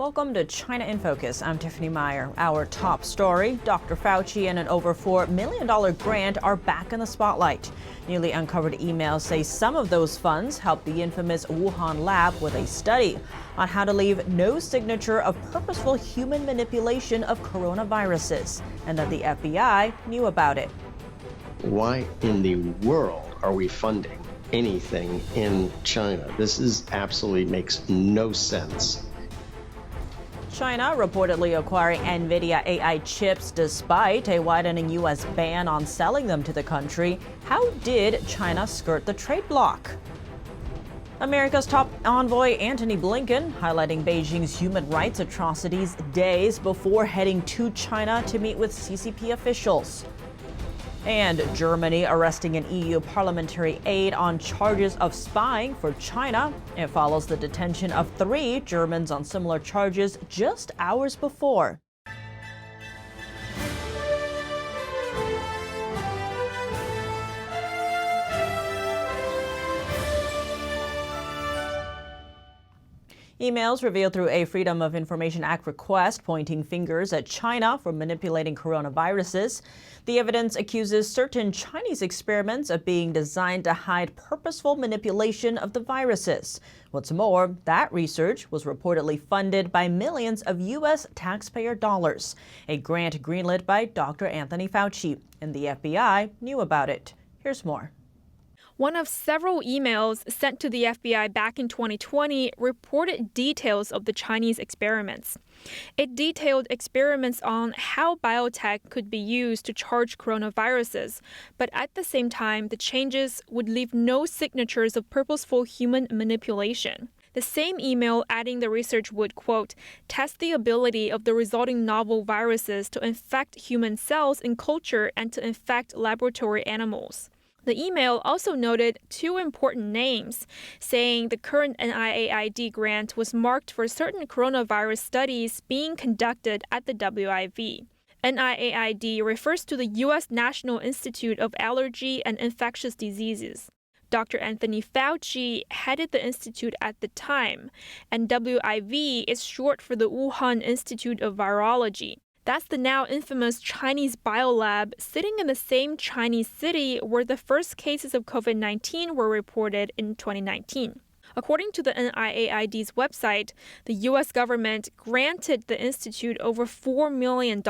Welcome to China in Focus. I'm Tiffany Meyer. Our top story, Dr. Fauci and an over $4 million grant are back in the spotlight. Newly uncovered emails say some of those funds helped the infamous Wuhan lab with a study on how to leave no signature of purposeful human manipulation of coronaviruses, and that the FBI knew about it. Why in the world are we funding anything in China? This absolutely makes no sense. China reportedly acquiring NVIDIA AI chips despite a widening U.S. ban on selling them to the country. How did China skirt the trade bloc? America's top envoy Antony Blinken highlighting Beijing's human rights atrocities days before heading to China to meet with CCP officials. And Germany arresting an EU parliamentary aide on charges of spying for China. It follows the detention of 3 Germans on similar charges just hours before. Emails revealed through a Freedom of Information Act request pointing fingers at China for manipulating coronaviruses. The evidence accuses certain Chinese experiments of being designed to hide purposeful manipulation of the viruses. What's more, that research was reportedly funded by millions of U.S. taxpayer dollars, a grant greenlit by Dr. Antony Fauci, and the FBI knew about it. Here's more. One of several emails sent to the FBI back in 2020 reported details of the Chinese experiments. It detailed experiments on how biotech could be used to charge coronaviruses, but at the same time, the changes would leave no signatures of purposeful human manipulation. The same email adding the research would, quote, test the ability of the resulting novel viruses to infect human cells in culture and to infect laboratory animals. The email also noted 2 important names, saying the current NIAID grant was marked for certain coronavirus studies being conducted at the WIV. NIAID refers to the U.S. National Institute of Allergy and Infectious Diseases. Dr. Antony Fauci headed the institute at the time, and WIV is short for the Wuhan Institute of Virology. That's the now infamous Chinese biolab sitting in the same Chinese city where the first cases of COVID-19 were reported in 2019. According to the NIAID's website, the U.S. government granted the institute over $4 million,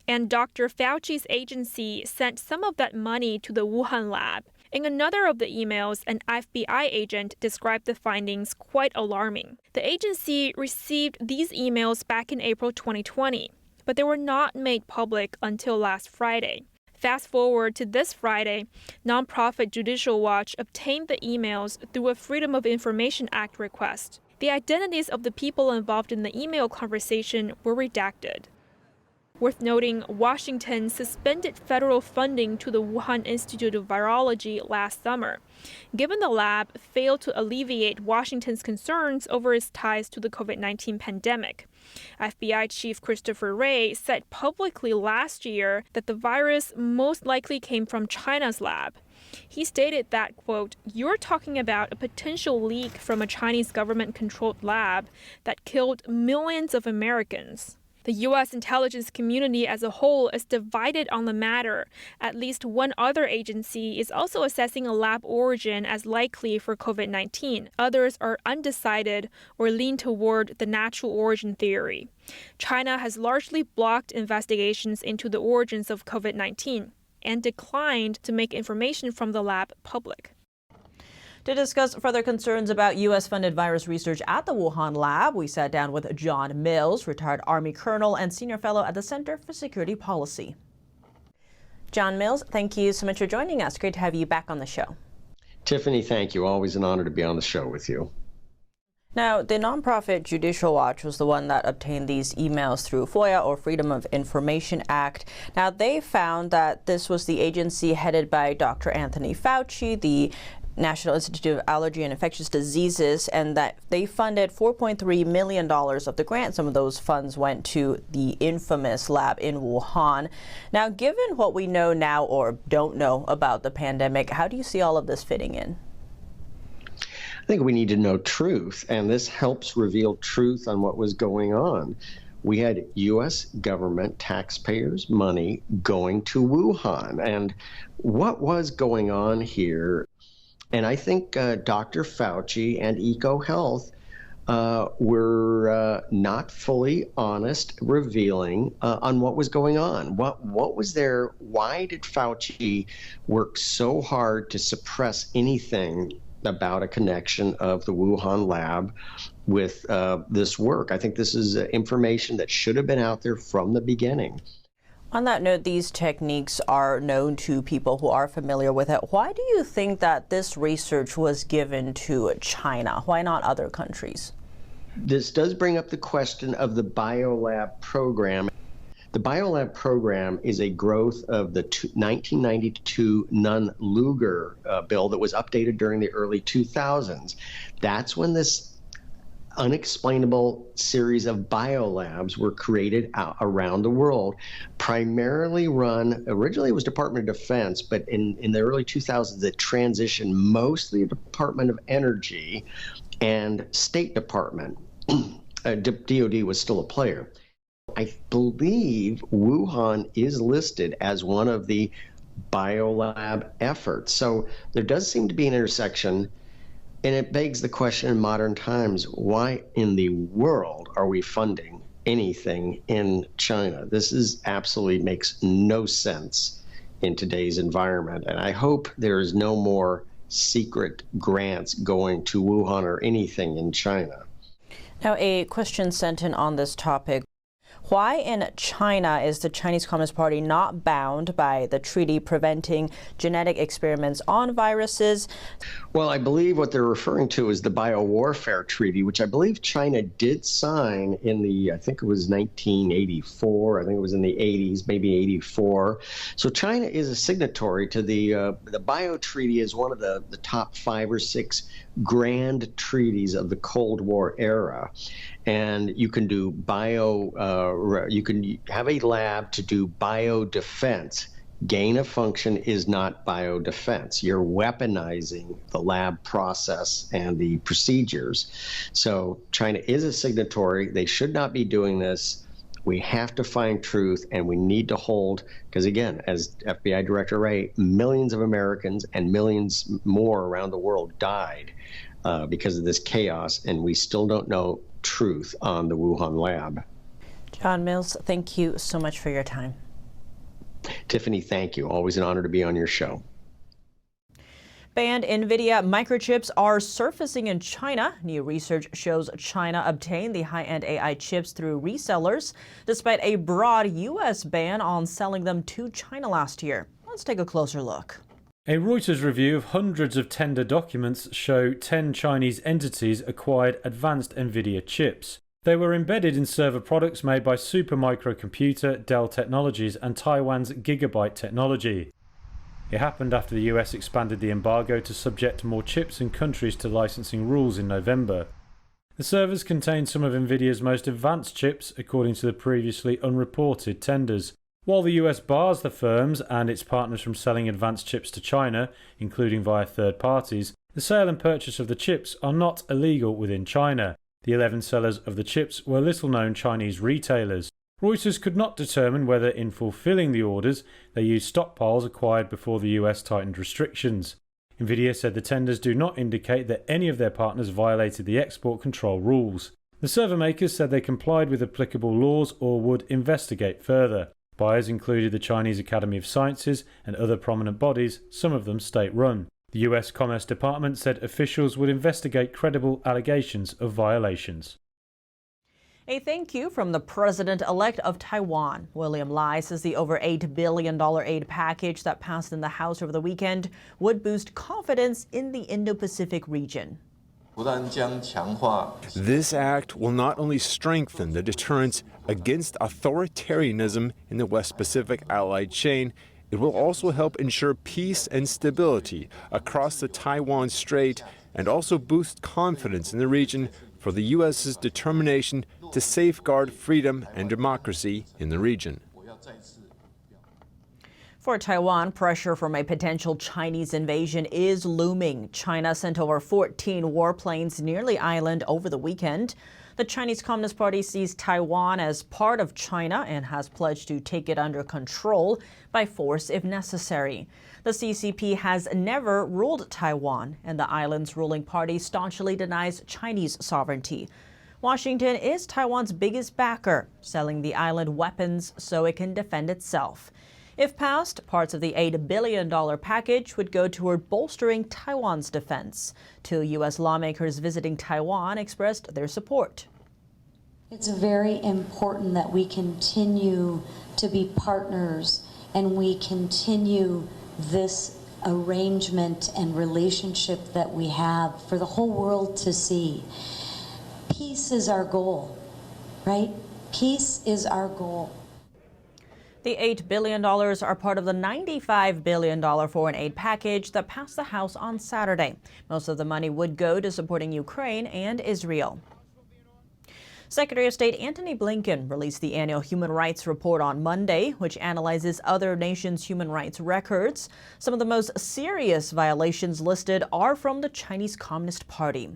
and Dr. Fauci's agency sent some of that money to the Wuhan lab. In another of the emails, an FBI agent described the findings quite alarming. The agency received these emails back in April 2020. But they were not made public until last Friday. Fast forward to this Friday, nonprofit Judicial Watch obtained the emails through a Freedom of Information Act request. The identities of the people involved in the email conversation were redacted. Worth noting, Washington suspended federal funding to the Wuhan Institute of Virology last summer, given the lab failed to alleviate Washington's concerns over its ties to the COVID-19 pandemic. FBI Chief Christopher Wray said publicly last year that the virus most likely came from China's lab. He stated that, quote, you're talking about a potential leak from a Chinese government-controlled lab that killed millions of Americans. The U.S. intelligence community as a whole is divided on the matter. At least one other agency is also assessing a lab origin as likely for COVID-19. Others are undecided or lean toward the natural origin theory. China has largely blocked investigations into the origins of COVID-19 and declined to make information from the lab public. To discuss further concerns about U.S.-funded virus research at the Wuhan lab, we sat down with John Mills, retired Army colonel and senior fellow at the Center for Security Policy. John Mills, thank you so much for joining us. Great to have you back on the show. Tiffany, thank you. Always an honor to be on the show with you. Now, the nonprofit Judicial Watch was the one that obtained these emails through FOIA, or Freedom of Information Act. Now, they found that this was the agency headed by Dr. Antony Fauci, the National Institute of Allergy and Infectious Diseases, and that they funded $4.3 million of the grant. Some of those funds went to the infamous lab in Wuhan. Now, given what we know now or don't know about the pandemic, how do you see all of this fitting in? I think we need to know truth, and this helps reveal truth on what was going on. We had U.S. government taxpayers' money going to Wuhan, and what was going on here? And I think Dr. Fauci and EcoHealth were not fully honest, revealing on what was going on. What was there? Why did Fauci work so hard to suppress anything about a connection of the Wuhan lab with this work? I think this is information that should have been out there from the beginning. On that note, these techniques are known to people who are familiar with it. Why do you think that this research was given to China? Why not other countries? This does bring up the question of the BioLab program. The BioLab program is a growth of the 1992 Nunn-Lugar bill that was updated during the early 2000s. That's when this unexplainable series of biolabs were created around the world, primarily run, originally it was Department of Defense, but in the early 2000s it transitioned mostly to Department of Energy and State Department. DOD was still a player. I believe Wuhan is listed as one of the biolab efforts. So there does seem to be an intersection. And it begs the question in modern times, why in the world are we funding anything in China? This is absolutely makes no sense in today's environment. And I hope there is no more secret grants going to Wuhan or anything in China. Now, a question sent in on this topic. Why in China is the Chinese Communist Party not bound by the treaty preventing genetic experiments on viruses? Well, I believe what they're referring to is the biowarfare treaty, which I believe China did sign in the, I think it was 1984. I think it was in the 80s, maybe 84. So China is a signatory to the bio treaty is one of the top 5 or 6 grand treaties of the Cold War era. And you can do you can have a lab to do biodefense. Gain of function is not biodefense. You're weaponizing the lab process and the procedures. So China is a signatory. They should not be doing this. We have to find truth, and we need to hold, because again, as FBI Director Wray, millions of Americans and millions more around the world died because of this chaos, and we still don't know truth on the Wuhan lab. John Mills, thank you so much for your time. Tiffany, thank you. Always an honor to be on your show. Banned NVIDIA microchips are surfacing in China. New research shows China obtained the high-end AI chips through resellers, despite a broad U.S. ban on selling them to China last year. Let's take a closer look. A Reuters review of hundreds of tender documents show 10 Chinese entities acquired advanced NVIDIA chips. They were embedded in server products made by Supermicro Computer, Dell Technologies and Taiwan's Gigabyte Technology. It happened after the US expanded the embargo to subject more chips and countries to licensing rules in November. The servers contained some of NVIDIA's most advanced chips, according to the previously unreported tenders. While the US bars the firms and its partners from selling advanced chips to China, including via third parties, the sale and purchase of the chips are not illegal within China. The 11 sellers of the chips were little-known Chinese retailers. Reuters could not determine whether in fulfilling the orders they used stockpiles acquired before the US tightened restrictions. NVIDIA said the tenders do not indicate that any of their partners violated the export control rules. The server makers said they complied with applicable laws or would investigate further. Buyers included the Chinese Academy of Sciences and other prominent bodies, some of them state-run. The US Commerce Department said officials would investigate credible allegations of violations. A thank you from the president-elect of Taiwan. William Lai says the over $8 billion aid package that passed in the House over the weekend would boost confidence in the Indo-Pacific region. This act will not only strengthen the deterrence against authoritarianism in the West Pacific allied chain, it will also help ensure peace and stability across the Taiwan Strait and also boost confidence in the region for the U.S.'s determination to safeguard freedom and democracy in the region. For Taiwan, pressure from a potential Chinese invasion is looming. China sent over 14 warplanes near the island over the weekend. The Chinese Communist Party sees Taiwan as part of China and has pledged to take it under control by force if necessary. The CCP has never ruled Taiwan, and the island's ruling party staunchly denies Chinese sovereignty. Washington is Taiwan's biggest backer, selling the island weapons so it can defend itself. If passed, parts of the $8 billion package would go toward bolstering Taiwan's defense. 2 U.S. lawmakers visiting Taiwan expressed their support. It's very important that we continue to be partners and we continue this arrangement and relationship that we have for the whole world to see. Peace is our goal, right? Peace is our goal. The $8 billion are part of the $95 billion foreign aid package that passed the House on Saturday. Most of the money would go to supporting Ukraine and Israel. Secretary of State Antony Blinken released the annual Human Rights Report on Monday, which analyzes other nations' human rights records. Some of the most serious violations listed are from the Chinese Communist Party.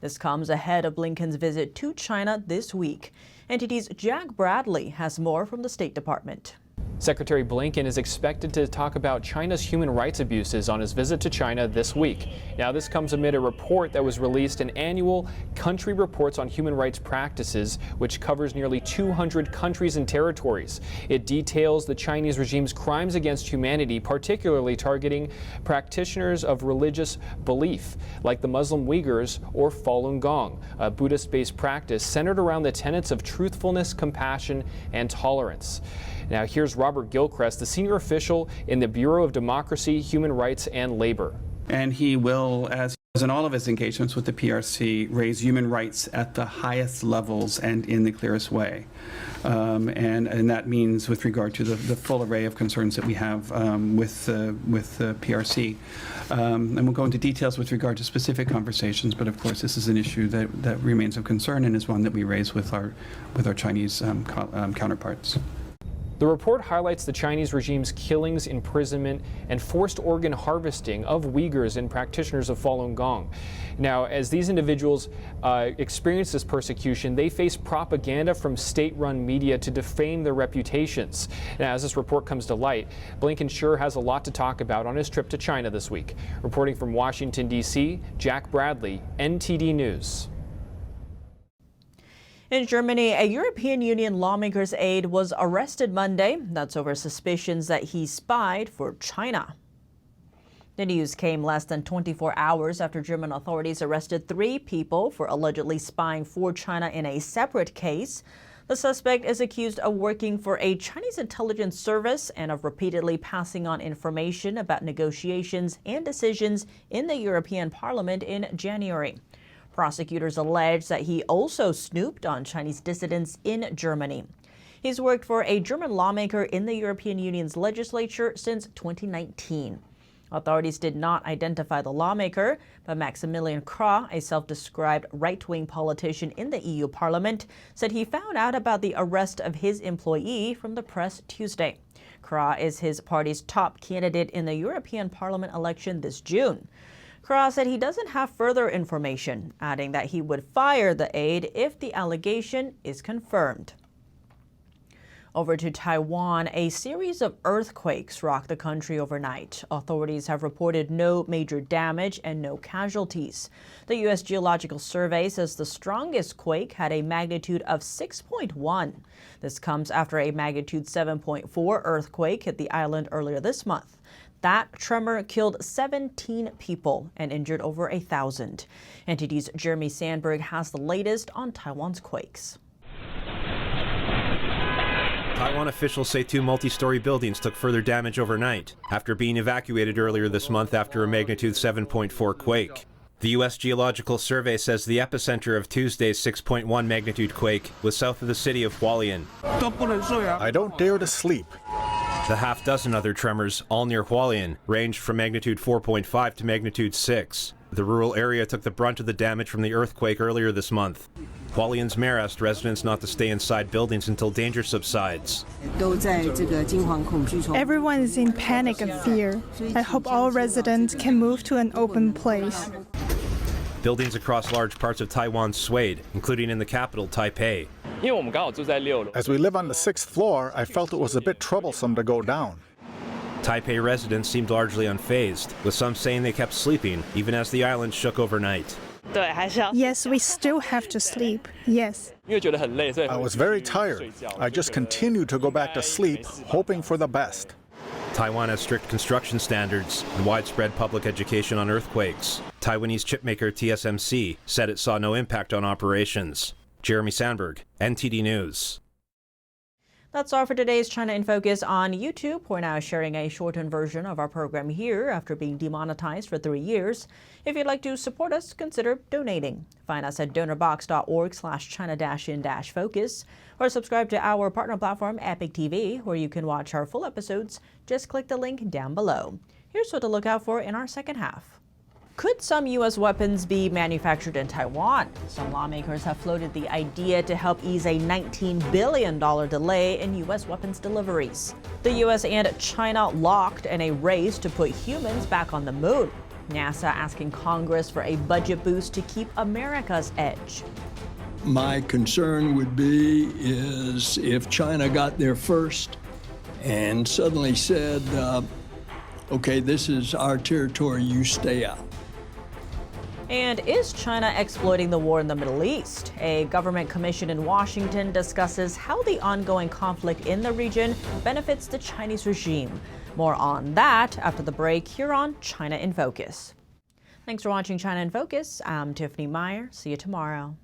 This comes ahead of Blinken's visit to China this week. NTD's Jack Bradley has more from the State Department. Secretary Blinken is expected to talk about China's human rights abuses on his visit to China this week. Now, this comes amid a report that was released, an annual country reports on human rights practices, which covers nearly 200 countries and territories. It details the Chinese regime's crimes against humanity, particularly targeting practitioners of religious belief, like the Muslim Uyghurs or Falun Gong, a Buddhist-based practice centered around the tenets of truthfulness, compassion, and tolerance. Now, here's Robert Gilchrist, the senior official in the Bureau of Democracy, Human Rights, and Labor. And he will, as in all of his engagements with the PRC, raise human rights at the highest levels and in the clearest way. And that means with regard to the full array of concerns that we have with the PRC. And we'll go into details with regard to specific conversations, but of course this is an issue that remains of concern and is one that we raise with our Chinese counterparts. The report highlights the Chinese regime's killings, imprisonment, and forced organ harvesting of Uyghurs and practitioners of Falun Gong. Now, as these individuals experience this persecution, they face propaganda from state-run media to defame their reputations. Now, as this report comes to light, Blinken sure has a lot to talk about on his trip to China this week. Reporting from Washington, D.C., Jack Bradley, NTD News. In Germany, a European Union lawmaker's aide was arrested Monday. That's over suspicions that he spied for China. The news came less than 24 hours after German authorities arrested 3 people for allegedly spying for China in a separate case. The suspect is accused of working for a Chinese intelligence service and of repeatedly passing on information about negotiations and decisions in the European Parliament in January. Prosecutors allege that he also snooped on Chinese dissidents in Germany. He's worked for a German lawmaker in the European Union's legislature since 2019. Authorities did not identify the lawmaker, but Maximilian Krah, a self-described right-wing politician in the EU Parliament, said he found out about the arrest of his employee from the press Tuesday. Krah is his party's top candidate in the European Parliament election this June. Krah said he doesn't have further information, adding that he would fire the aide if the allegation is confirmed. Over to Taiwan, a series of earthquakes rocked the country overnight. Authorities have reported no major damage and no casualties. The U.S. Geological Survey says the strongest quake had a magnitude of 6.1. This comes after a magnitude 7.4 earthquake hit the island earlier this month. That tremor killed 17 people and injured over 1,000. NTD's Jeremy Sandberg has the latest on Taiwan's quakes. Taiwan officials say 2 multi-story buildings took further damage overnight after being evacuated earlier this month after a magnitude 7.4 quake. The U.S. Geological Survey says the epicenter of Tuesday's 6.1 magnitude quake was south of the city of Hualien. I don't dare to sleep. The half-dozen other tremors, all near Hualien, ranged from magnitude 4.5 to magnitude 6. The rural area took the brunt of the damage from the earthquake earlier this month. Hualien's mayor asked residents not to stay inside buildings until danger subsides. Everyone is in panic and fear. I hope all residents can move to an open place. Buildings across large parts of Taiwan swayed, including in the capital, Taipei. As we live on the 6th floor, I felt it was a bit troublesome to go down. Taipei residents seemed largely unfazed, with some saying they kept sleeping, even as the island shook overnight. Yes, we still have to sleep. Yes. I was very tired. I just continued to go back to sleep, hoping for the best. Taiwan has strict construction standards and widespread public education on earthquakes. Taiwanese chipmaker TSMC said it saw no impact on operations. Jeremy Sandberg, NTD News. That's all for today's China in Focus on YouTube. We're now sharing a shortened version of our program here after being demonetized for 3 years. If you'd like to support us, consider donating. Find us at donorbox.org/China-in-focus or subscribe to our partner platform, Epic TV, where you can watch our full episodes. Just click the link down below. Here's what to look out for in our second half. Could some U.S. weapons be manufactured in Taiwan? Some lawmakers have floated the idea to help ease a $19 billion delay in U.S. weapons deliveries. The U.S. and China locked in a race to put humans back on the moon. NASA asking Congress for a budget boost to keep America's edge. My concern would be is if China got there first and suddenly said, okay, this is our territory, you stay out. And is China exploiting the war in the Middle East? A government commission in Washington discusses how the ongoing conflict in the region benefits the Chinese regime. More on that after the break here on China in Focus. Thanks for watching China in Focus. I'm Tiffany Meyer. See you tomorrow.